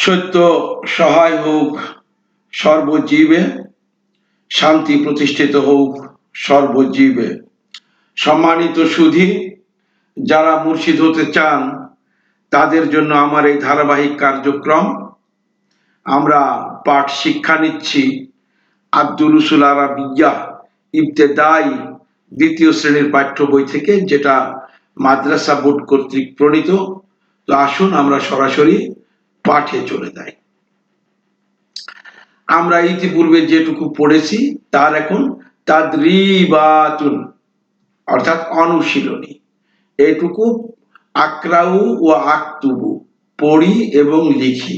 সত্য সহায় হোক সর্বজীবে, শান্তি প্রতিষ্ঠিত হোক সর্বজীবে। সম্মানিত সুধী, যারা মুর্শিদ হতে চান তাদের জন্য আমার এই ধারাবাহিক কার্যক্রম। আমরা পাঠ শিক্ষা নিচ্ছি আদ-দুরুসুল আরাবিয়্যাহ ইবতেদাই দ্বিতীয় শ্রেণীর পাঠ্য বই থেকে, যেটা মাদ্রাসা বোর্ড কর্তৃক প্রণীত। তো আসুন আমরা সরাসরি পাঠে চলে যাই। আমরা ইতিপূর্বে যেটুকু পড়েছি তার এখন তাদরিবাতুন অর্থাৎ অনুশীলনী। এইটুকু আকরাউ ও আক্তুবু পড়ি এবং লিখি।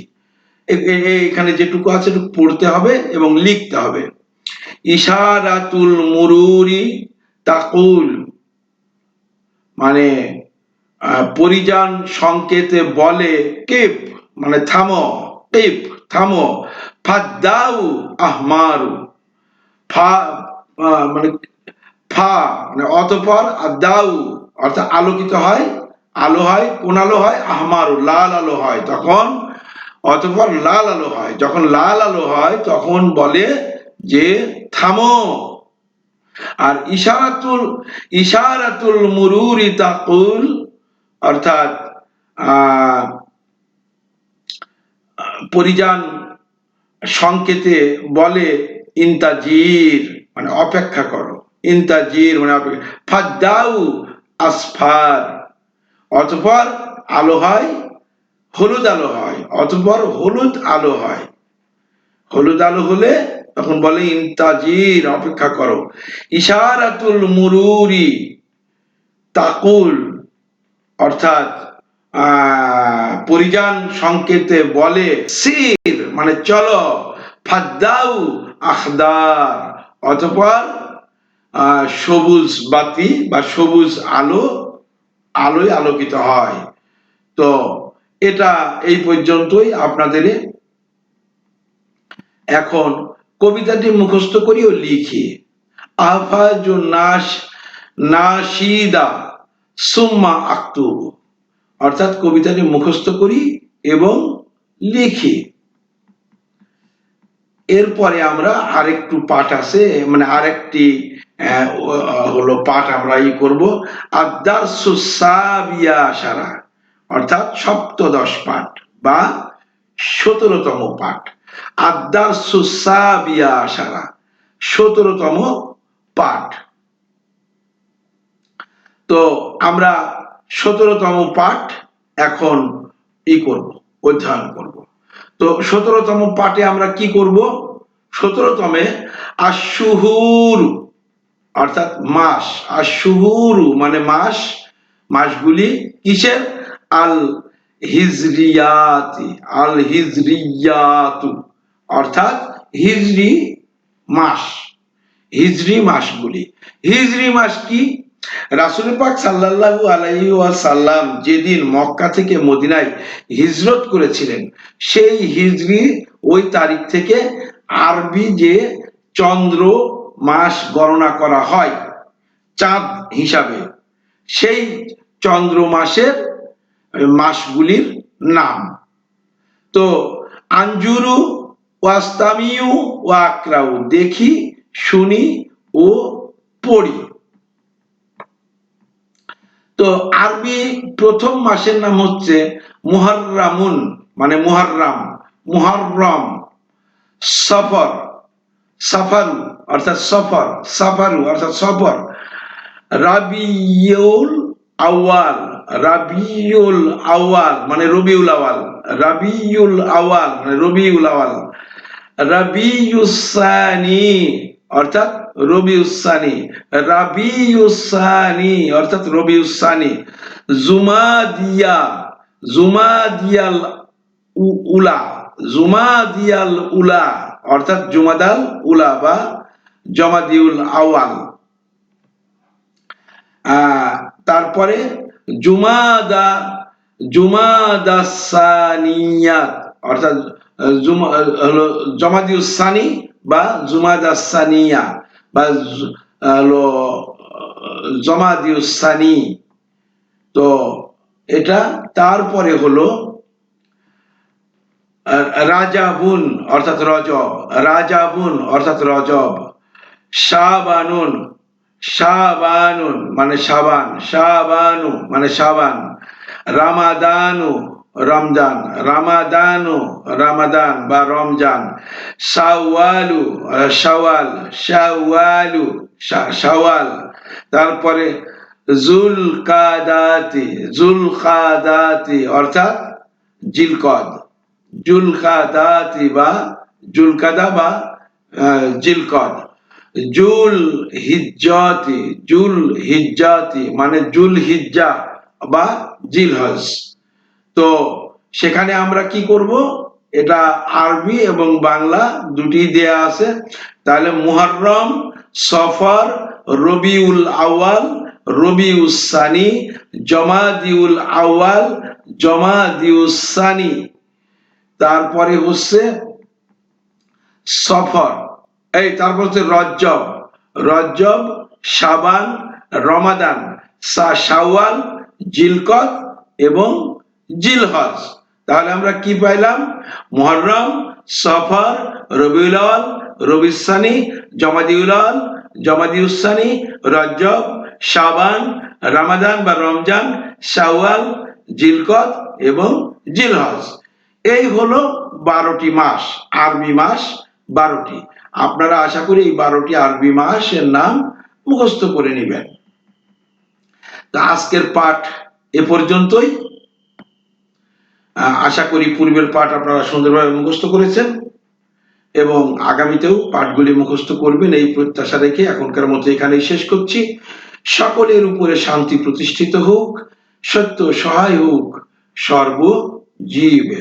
এখানে যেটুকু আছে এটুকু পড়তে হবে এবং লিখতে হবে। ইশারাতুল মুরুরি তাকুল, মানে পরিযান সংকেতে বলে কেপ মানে থামো, কেপ থামো। ফাদ্দাউ আহমারু, ফা মানে ফা মানে অতঃপর, আর দাউ অর্থাৎ আলোকিত হয়, আলো হয়। কোন আলো হয়? আহমারু লাল আলো হয়। তখন অতঃপর লাল আলো হয়। যখন লাল আলো হয় তখন বলে যে থামো। আর ইশারাতুল মুরুরি তাকুল অর্থাৎ পরিযান সংকেতে বলে ইন্তাজির মানে অপেক্ষা করো। ইন্তাজির মানে অপেক্ষা। ফাদ্দাউ আসফার, অতঃপর আলো হয়, হলুদ আলো হয়। অতঃপর হলুদ আলো হয়। হলুদ আলো হলে তখন বলে ইন্তাজির অপেক্ষা করো। ইশারাতুল মুরুরি তাকুল অর্থাৎ পরিযান সংকেতে বলে সির মানে চলো। ফাদ্দাউ আখদার, অতঃপর সবুজ বাতি বা সবুজ আলোয় আলোকিত হয়। তো এটা এই পর্যন্তই আপনাদের। এখন কবিতাটি মুখস্থ করি ও লিখি। আহফাজু নাশিদা সুম্মা আক্তুবু, অর্থাৎ কবিতাটি মুখস্থ করি এবং লিখি। এরপরে আমরা আরেকটু পাঠ আছে, মানে আরেকটি হলো পাঠ আমরা করব। আদ-দারসুস সাবিয়া আশারা অর্থাৎ সপ্তদশ পাঠ বা 17তম পাঠ। আদ-দারসুস সাবিয়া আশারা 17তম পাঠ। তো আমরা 17তম পাঠ এখন করব, অধ্যয়ন করব। তো 17তম পাঠে আমরা কি করব? 17তমে আশ-শুহুরু অর্থাৎ মাস। আশ-শুহুরু মানে মাস, মাসগুলি কিসের? আল হিজরিয়াতি, আল হিজরিয়াতু অর্থাৎ হিজরি মাস, হিজরি মাসগুলি। হিজরি মাস কি? রাসূল পাক সাল্লাল্লাহু আলাইহি ওয়াসাল্লাম যেদিন মক্কা থেকে মদিনায় হিজরত করেছিলেন, সেই হিজরি ওই তারিখ থেকে আরবি যে চন্দ্র মাস গণনা করা হয় চাঁদ হিসাবে, সেই চন্দ্র মাসের মাসগুলির নাম। তো আঞ্জুরু ওয়াস্তামিউ ওয়াকরাউ, দেখি, শুনি ও পড়ি। তো আরবি প্রথম মাসের নাম হচ্ছে মুহাররামুন মানে মুহাররাম, মুহাররম। সফর, সাফারু অর্থাৎ সফর, সাফারু অর্থাৎ সফর। রাবিউল আউয়াল, রাবিউল আউয়াল মানে রবিউল আউয়াল, রাবিউল আউয়াল মানে রবিউল আউয়াল। রাবিউস সানি অর্থাৎ রবিউস সানি, রাবিউস সানি অর্থাৎ রবিউস সানি। জুমাদিয়া, জুমাদিয়াল উলা, জুমাদিয়াল উলা অর্থাৎ জুমাদাল উলা বা জমাদিউল আউয়াল। তারপরে জুমাদা, জুমাদা সানিয়াত অর্থাৎ হলো জমাদিউস সানি বা জুমাদা সানিয়া বা হলো জমাদিউস সানি। তো এটা তারপরে হলো রাজাবুন অর্থাৎ রজব, রাজাবুন অর্থাৎ রজব, শাবানুন, শাবানুন মানে সাবান, শাবানু মানে সাবান, রামাদানু রমজান, রামাদানু রামাদান বা রমজান, শাওয়ালু শাওয়াল, শাওয়ালু শাওয়াল, তারপরে জুলকাদাতি, জুলকাদাতি অর্থাৎ জিলকদ, জুলকাদাতি বা জুলকাদা বা জিলকদ, জুল হিজ্জাতি, জুল হিজ্জাতি মানে জুল হিজ্জা বা জিলহজ। তো সেখানে আমরা কি করব, এটা আরবি এবং বাংলা দুটি দেয়া আছে। তাহলে মুহররম, সফর, রবিউল আউয়াল, রবিউস সানি, জমাদিউল আউয়াল, জমাদিউস সানি, তারপরে হচ্ছে সফর, তারপর হচ্ছে রজব, রজব, শাবান, রমাদান, শাওয়াল, জিলকদ এবং জিলহজ। তাহলে আমরা কি পাইলাম? মুহররম, সফর, রবিউল আউয়াল, রবিউস সানি, জমাদিউল আউয়াল, জমাদিউস সানি, রজব, শাবান, রমাদান বা রমজান, শাওয়াল, জিলকদ এবং জিলহজ। এই হলো 12টি মাস, আরবি মাস 12টি। আপনারা আশা করি এই 12টি আরবি মাসের নাম মুখস্থ করে নেবেন। আজকের পাঠ এ পর্যন্তই। আশা করি পূর্বের পাঠ আপনারা সুন্দরভাবে মুখস্থ করেছেন এবং আগামীতেও পাঠগুলি মুখস্থ করবেন এই প্রত্যাশা রেখে এখনকার মতো এখানেই শেষ করছি। সকলের উপরে শান্তি প্রতিষ্ঠিত হোক, সত্য সহায় হোক সর্বজীবে।